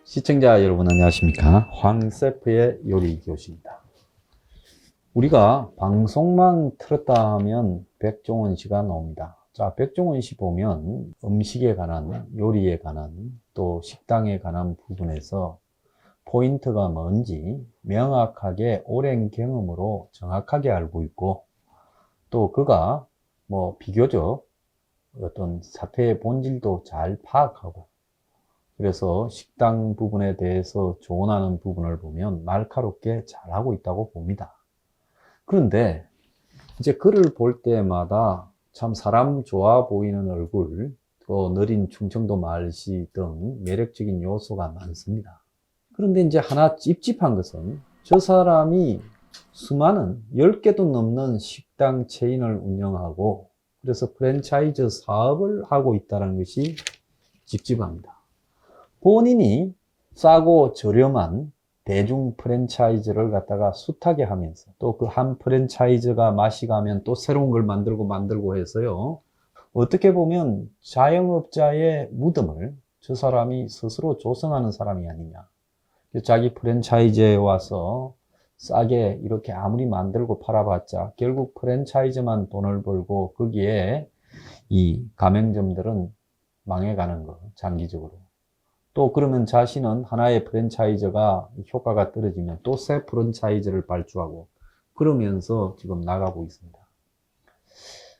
시청자 여러분 안녕하십니까? 황셰프의 요리 교실입니다. 우리가 방송만 틀었다 하면 백종원 씨가 나옵니다. 자, 백종원 씨 보면 음식에 관한, 요리에 관한, 또 식당에 관한 부분에서 포인트가 뭔지 명확하게 오랜 경험으로 정확하게 알고 있고, 또 그가 비교적 어떤 사태의 본질도 잘 파악하고, 그래서 식당 부분에 대해서 조언하는 부분을 보면 날카롭게 잘하고 있다고 봅니다. 그런데 이제 그를 볼 때마다 참 사람 좋아 보이는 얼굴, 또 느린 충청도 말씨 등 매력적인 요소가 많습니다. 그런데 이제 하나 찝찝한 것은 저 사람이 수많은 10개도 넘는 식당 체인을 운영하고, 그래서 프랜차이즈 사업을 하고 있다는 것이 찝찝합니다. 본인이 싸고 저렴한 대중 프랜차이즈를 갖다가 숱하게 하면서, 또 그 한 프랜차이즈가 맛이 가면 또 새로운 걸 만들고 해서요, 어떻게 보면 자영업자의 무덤을 저 사람이 스스로 조성하는 사람이 아니냐. 자기 프랜차이즈에 와서 싸게 이렇게 아무리 만들고 팔아봤자 결국 프랜차이즈만 돈을 벌고 거기에 이 가맹점들은 망해가는 거, 장기적으로. 또 그러면 자신은 하나의 프랜차이즈가 효과가 떨어지면 또 새 프랜차이즈를 발주하고 그러면서 지금 나가고 있습니다.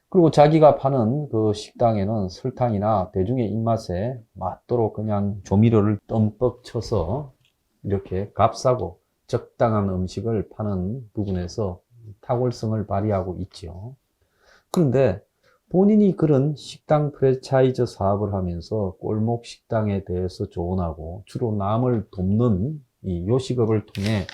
그리고 자기가 파는 그 식당에는 설탕이나 대중의 입맛에 맞도록 그냥 조미료를 듬뿍 쳐서 이렇게 값싸고 적당한 음식을 파는 부분에서 탁월성을 발휘하고 있죠. 그런데 본인이 그런 식당 프랜차이즈 사업을 하면서 골목 식당에 대해서 조언하고, 주로 남을 돕는 이 요식업을 통해,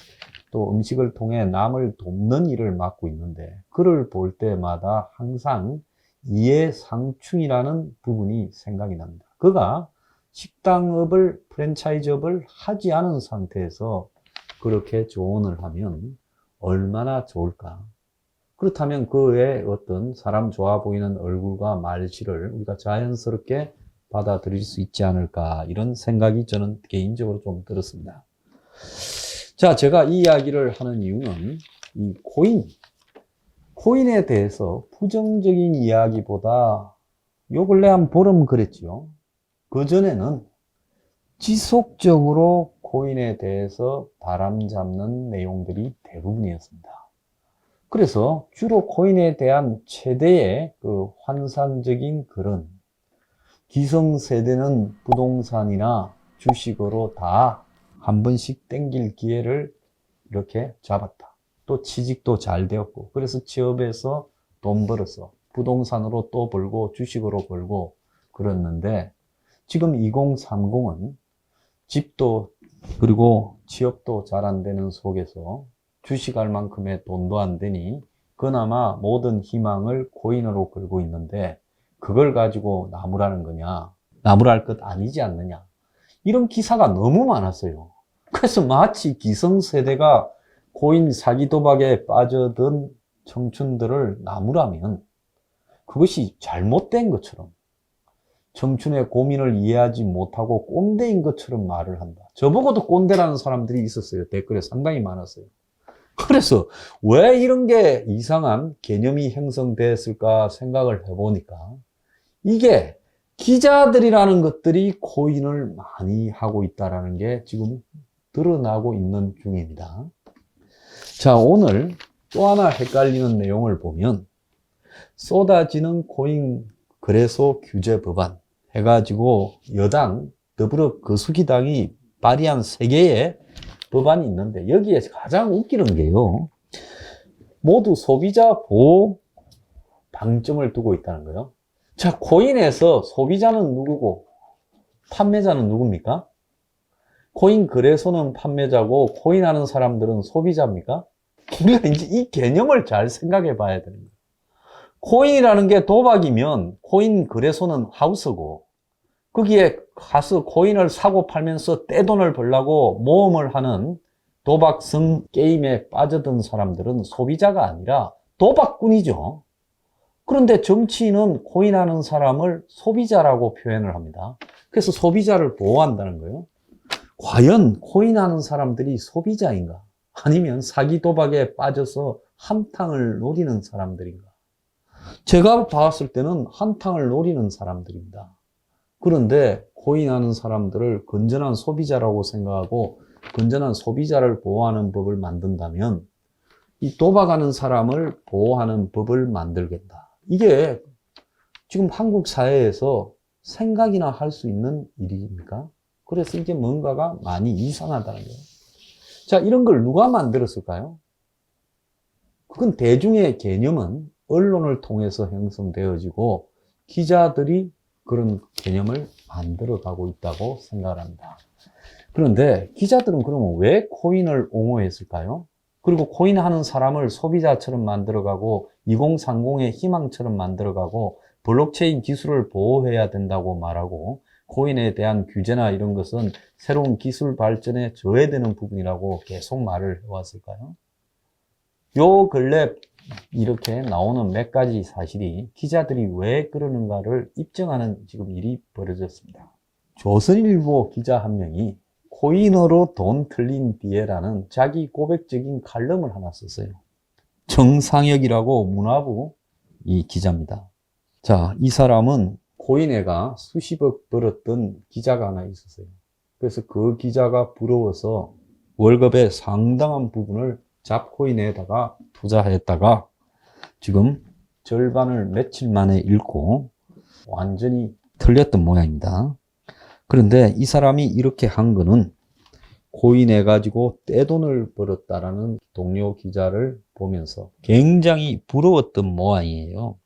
또 음식을 통해 남을 돕는 일을 맡고 있는데, 그를 볼 때마다 항상 이해상충이라는 부분이 생각이 납니다. 그가 식당업을, 프랜차이즈업을 하지 않은 상태에서 그렇게 조언을 하면 얼마나 좋을까? 그렇다면 그의 어떤 사람 좋아 보이는 얼굴과 말씨를 우리가 자연스럽게 받아들일 수 있지 않을까, 이런 생각이 저는 개인적으로 좀 들었습니다. 자, 제가 이 이야기를 하는 이유는 이 코인에 대해서 부정적인 이야기보다 요 근래 한 보름 그랬죠. 그전에는 지속적으로 코인에 대해서 바람잡는 내용들이 대부분이었습니다. 그래서 주로 코인에 대한 최대의 그 환상적인 글은 기성세대는 부동산이나 주식으로 다 한 번씩 땡길 기회를 이렇게 잡았다. 또 취직도 잘 되었고, 그래서 취업해서 돈 벌어서 부동산으로 또 벌고 주식으로 벌고 그랬는데, 지금 2030은 집도 그리고 취업도 잘 안 되는 속에서 주식할 만큼의 돈도 안 되니 그나마 모든 희망을 코인으로 걸고 있는데, 그걸 가지고 나무라는 거냐, 나무랄 것 아니지 않느냐, 이런 기사가 너무 많았어요. 그래서 마치 기성세대가 코인 사기 도박에 빠져든 청춘들을 나무라면 그것이 잘못된 것처럼, 청춘의 고민을 이해하지 못하고 꼰대인 것처럼 말을 한다. 저보고도 꼰대라는 사람들이 있었어요. 댓글에 상당히 많았어요. 그래서 왜 이런 게 이상한 개념이 형성됐을까 생각을 해보니까, 이게 기자들이라는 것들이 코인을 많이 하고 있다는 게 지금 드러나고 있는 중입니다. 자, 오늘 또 하나 헷갈리는 내용을 보면, 쏟아지는 코인 거래소 규제 법안 해가지고 여당 더불어 거수기당이 발의한 3개의 법안이 있는데, 여기에 가장 웃기는 게요, 모두 소비자 보호 방점을 두고 있다는 거예요. 자, 코인에서 소비자는 누구고 판매자는 누굽니까? 코인 거래소는 판매자고 코인하는 사람들은 소비자입니까? 우리가 이제 이 개념을 잘 생각해 봐야 되는 거예요. 코인이라는 게 도박이면 코인 거래소는 하우스고, 거기에 가서 코인을 사고 팔면서 떼돈을 벌려고 모험을 하는 도박성 게임에 빠져든 사람들은 소비자가 아니라 도박꾼이죠. 그런데 정치인은 코인하는 사람을 소비자라고 표현을 합니다. 그래서 소비자를 보호한다는 거예요. 과연 코인하는 사람들이 소비자인가? 아니면 사기 도박에 빠져서 한탕을 노리는 사람들인가? 제가 봤을 때는 한탕을 노리는 사람들입니다. 그런데 코인하는 사람들을 건전한 소비자라고 생각하고 건전한 소비자를 보호하는 법을 만든다면 이 도박하는 사람을 보호하는 법을 만들겠다. 이게 지금 한국 사회에서 생각이나 할 수 있는 일입니까? 그래서 이게 뭔가가 많이 이상하다는 거예요. 자, 이런 걸 누가 만들었을까요? 그건 대중의 개념은 언론을 통해서 형성되어지고 기자들이 그런 개념을 만들어가고 있다고 생각을 합니다. 그런데 기자들은 그러면 왜 코인을 옹호했을까요? 그리고 코인하는 사람을 소비자처럼 만들어가고 2030의 희망처럼 만들어가고 블록체인 기술을 보호해야 된다고 말하고 코인에 대한 규제나 이런 것은 새로운 기술 발전에 저해되는 부분이라고 계속 말을 해왔을까요? 요 근래 이렇게 나오는 몇 가지 사실이 기자들이 왜 그러는가를 입증하는 지금 일이 벌어졌습니다. 조선일보 기자 한 명이 코인으로 돈 틀린 뒤에라는 자기 고백적인 칼럼을 하나 썼어요. 정상혁이라고 문화부 이 기자입니다. 자, 이 사람은 코인회가 수십억 벌었던 기자가 하나 있었어요. 그래서 그 기자가 부러워서 월급의 상당한 부분을 잡코인에다가 투자했다가 지금 절반을 며칠 만에 잃고 완전히 틀렸던 모양입니다. 그런데 이 사람이 이렇게 한 거는 코인해 가지고 떼돈을 벌었다라는 동료 기자를 보면서 굉장히 부러웠던 모양이에요.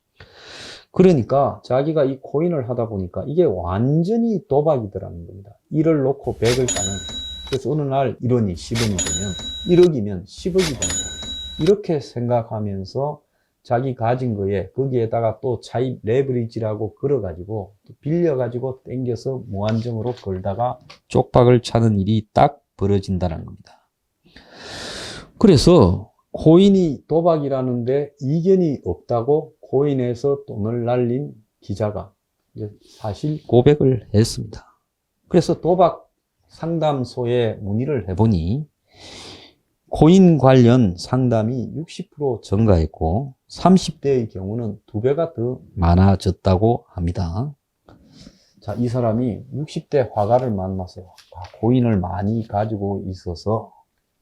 그러니까 자기가 이 코인을 하다 보니까 이게 완전히 도박이더라는 겁니다. 1을 놓고 100을 따는. 그래서 어느 날 1원이 10원이 되면 1억이면 10억이 된다. 이렇게 생각하면서 자기 가진 거에 거기에다가 또 차입 레버리지라고 걸어가지고 또 빌려가지고 땡겨서 무한정으로 걸다가 쪽박을 차는 일이 딱 벌어진다는 겁니다. 그래서 코인이 도박이라는데 이견이 없다고 코인에서 돈을 날린 기자가 사실 고백을 했습니다. 그래서 도박 상담소에 문의를 해보니 코인 관련 상담이 60% 증가했고 30대의 경우는 2배가 더 많아졌다고 합니다. 자, 이 사람이 60대 화가를 만났어요. 코인을 많이 가지고 있어서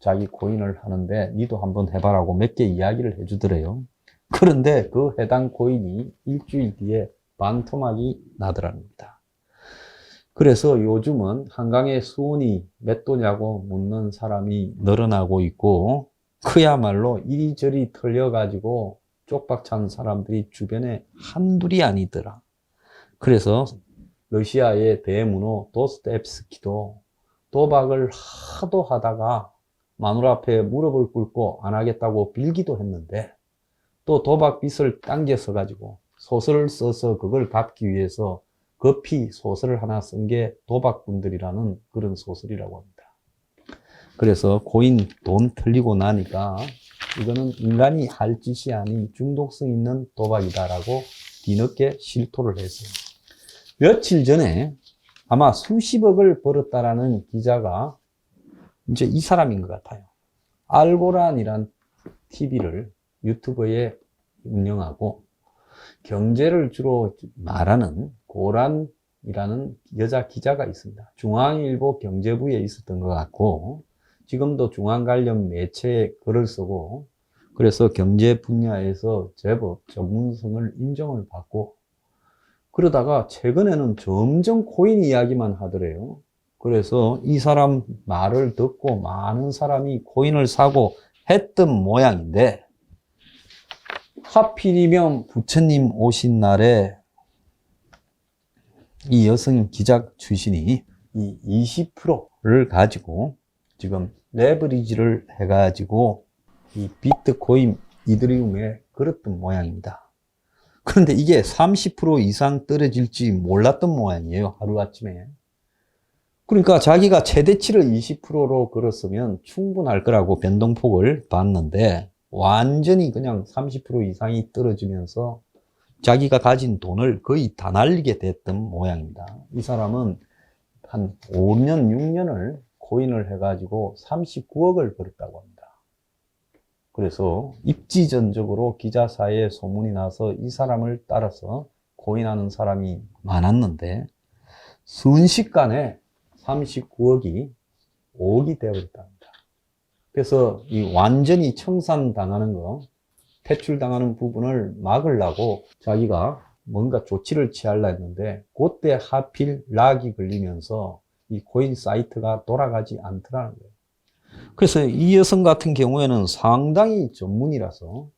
자기 코인을 하는데 니도 한번 해봐라고 몇 개 이야기를 해주더래요. 그런데 그 해당 코인이 일주일 뒤에 반토막이 나더라는 겁니다. 그래서 요즘은 한강의 수온이 몇 도냐고 묻는 사람이 늘어나고 있고 그야말로 이리저리 털려가지고 쪽박찬 사람들이 주변에 한둘이 아니더라. 그래서 러시아의 대문호 도스토옙스키도 도박을 하도 하다가 마누라 앞에 무릎을 꿇고 안 하겠다고 빌기도 했는데 또 도박 빚을 당겨서 가지고 소설을 써서 그걸 갚기 위해서 급히 소설을 하나 쓴 게 도박꾼들이라는 그런 소설이라고 합니다. 그래서 코인 돈 틀리고 나니까 이거는 인간이 할 짓이 아닌 중독성 있는 도박이다라고 뒤늦게 실토를 했어요. 며칠 전에 아마 수십억을 벌었다라는 기자가 이제 이 사람인 것 같아요. 알고란이란 TV를 유튜브에 운영하고 경제를 주로 말하는 고란이라는 여자 기자가 있습니다. 중앙일보 경제부에 있었던 것 같고 지금도 중앙 관련 매체에 글을 쓰고 그래서 경제 분야에서 제법 전문성을 인정을 받고 그러다가 최근에는 점점 코인 이야기만 하더래요. 그래서 이 사람 말을 듣고 많은 사람이 코인을 사고 했던 모양인데 하필이면 부처님 오신 날에 이 여성 기자 출신이 이 20%를 가지고 지금 레버리지를 해가지고 이 비트코인 이더리움에 걸었던 모양입니다. 그런데 이게 30% 이상 떨어질지 몰랐던 모양이에요. 하루아침에. 그러니까 자기가 최대치를 20%로 걸었으면 충분할 거라고 변동폭을 봤는데 완전히 그냥 30% 이상이 떨어지면서 자기가 가진 돈을 거의 다 날리게 됐던 모양입니다. 이 사람은 한 5년, 6년을 코인을 해가지고 39억을 벌었다고 합니다. 그래서 입지전적으로 기자사회에 소문이 나서 이 사람을 따라서 코인하는 사람이 많았는데 순식간에 39억이 5억이 되어버렸답니다. 그래서 이 완전히 청산당하는 거, 퇴출당하는 부분을 막으려고 자기가 뭔가 조치를 취하려 했는데 그때 하필 락이 걸리면서 이 코인 사이트가 돌아가지 않더라는 거예요. 그래서 이 여성 같은 경우에는 상당히 전문이라서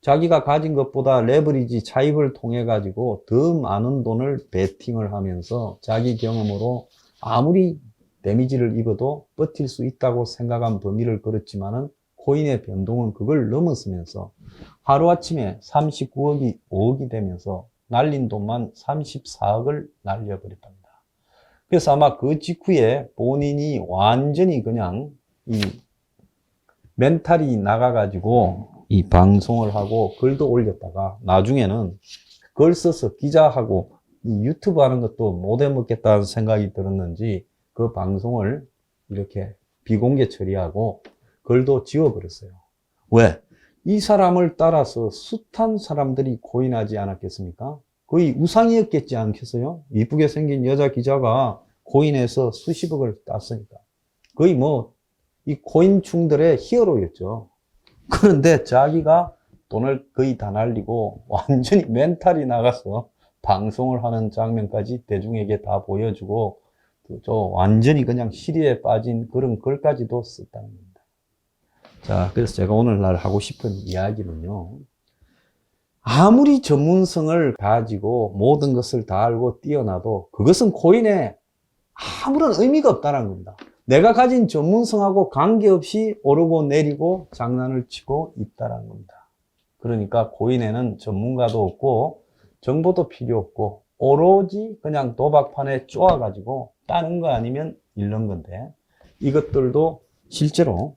자기가 가진 것보다 레버리지 차입을 통해 가지고 더 많은 돈을 베팅을 하면서 자기 경험으로 아무리 데미지를 입어도 버틸 수 있다고 생각한 범위를 걸었지만은 코인의 변동은 그걸 넘어서면서 하루아침에 39억이 5억이 되면서 날린 돈만 34억을 날려버렸답니다. 그래서 아마 그 직후에 본인이 완전히 그냥 이 멘탈이 나가가지고 이 방송을 하고 글도 올렸다가 나중에는 글 써서 기자하고 이 유튜브 하는 것도 못 해먹겠다는 생각이 들었는지 그 방송을 이렇게 비공개 처리하고 글도 지워버렸어요. 왜? 이 사람을 따라서 숱한 사람들이 코인하지 않았겠습니까? 거의 우상이었겠지 않겠어요? 이쁘게 생긴 여자 기자가 코인해서 수십억을 땄으니까. 거의 뭐 이 코인충들의 히어로였죠. 그런데 자기가 돈을 거의 다 날리고 완전히 멘탈이 나가서 방송을 하는 장면까지 대중에게 다 보여주고 저 완전히 그냥 시리에 빠진 그런 글까지도 썼다는 겁니다. 자, 그래서 제가 오늘날 하고 싶은 이야기는요. 아무리 전문성을 가지고 모든 것을 다 알고 뛰어나도 그것은 코인에 아무런 의미가 없다는 겁니다. 내가 가진 전문성하고 관계없이 오르고 내리고 장난을 치고 있다는 겁니다. 그러니까 코인에는 전문가도 없고 정보도 필요 없고 오로지 그냥 도박판에 쪼아가지고 따는 거 아니면 잃는 건데 이것들도 실제로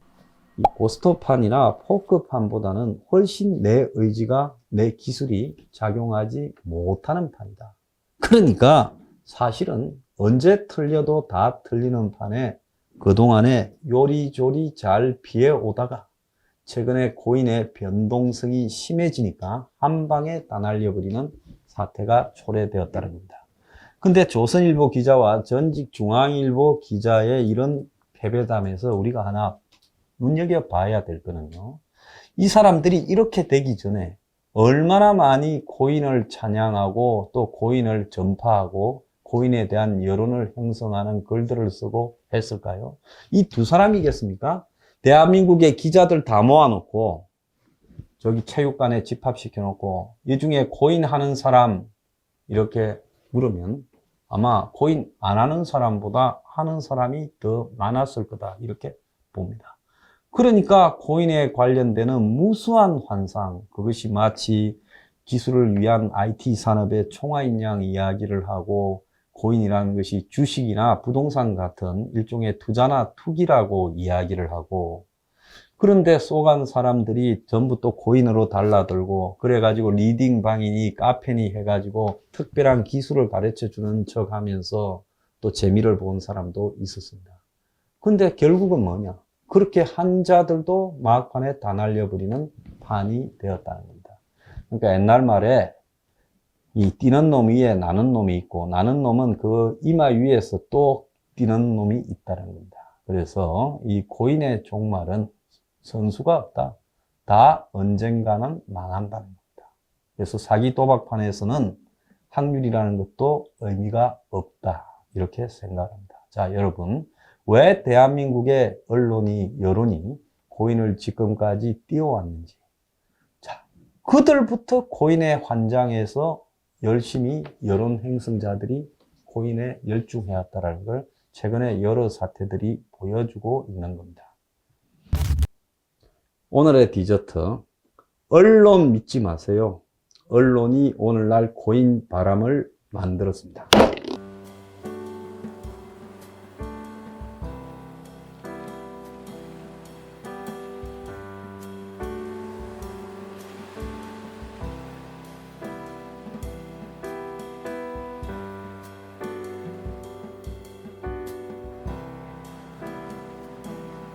이 고스톱판이나 포크판보다는 훨씬 내 의지가 내 기술이 작용하지 못하는 판이다. 그러니까 사실은 언제 틀려도 다 틀리는 판에 그동안에 요리조리 잘 피해오다가 최근에 코인의 변동성이 심해지니까 한 방에 다 날려버리는 사태가 초래되었다는 겁니다. 근데 조선일보 기자와 전직중앙일보 기자의 이런 패배담에서 우리가 하나 눈여겨봐야 될 거는요. 이 사람들이 이렇게 되기 전에 얼마나 많이 코인을 찬양하고 또 코인을 전파하고 코인에 대한 여론을 형성하는 글들을 쓰고 했을까요? 이 두 사람이겠습니까? 대한민국의 기자들 다 모아놓고 저기 체육관에 집합시켜 놓고 이 중에 코인 하는 사람 이렇게 물으면 아마 코인 안 하는 사람보다 하는 사람이 더 많았을 거다 이렇게 봅니다. 그러니까 코인에 관련되는 무수한 환상, 그것이 마치 기술을 위한 IT 산업의 총알인 양 이야기를 하고 코인이라는 것이 주식이나 부동산 같은 일종의 투자나 투기라고 이야기를 하고 그런데 쏘간 사람들이 전부 또 코인으로 달라들고 그래가지고 리딩 방이니 카페니 해가지고 특별한 기술을 가르쳐 주는 척 하면서 또 재미를 본 사람도 있었습니다. 근데 결국은 뭐냐? 그렇게 한 자들도 막판에 다 날려버리는 판이 되었다는 겁니다. 그러니까 옛날 말에 이 뛰는 놈 위에 나는 놈이 있고 나는 놈은 그 이마 위에서 또 뛰는 놈이 있다는 겁니다. 그래서 이 코인의 종말은 선수가 없다. 다 언젠가는 망한다는 겁니다. 그래서 사기 도박판에서는 확률이라는 것도 의미가 없다. 이렇게 생각합니다. 자, 여러분. 왜 대한민국의 언론이, 여론이 코인을 지금까지 띄워왔는지. 자, 그들부터 코인에 환장해서 열심히 여론 행성자들이 코인에 열중해왔다는 걸 최근에 여러 사태들이 보여주고 있는 겁니다. 오늘의 디저트. 언론 믿지 마세요. 언론이 오늘날 코인 바람을 만들었습니다.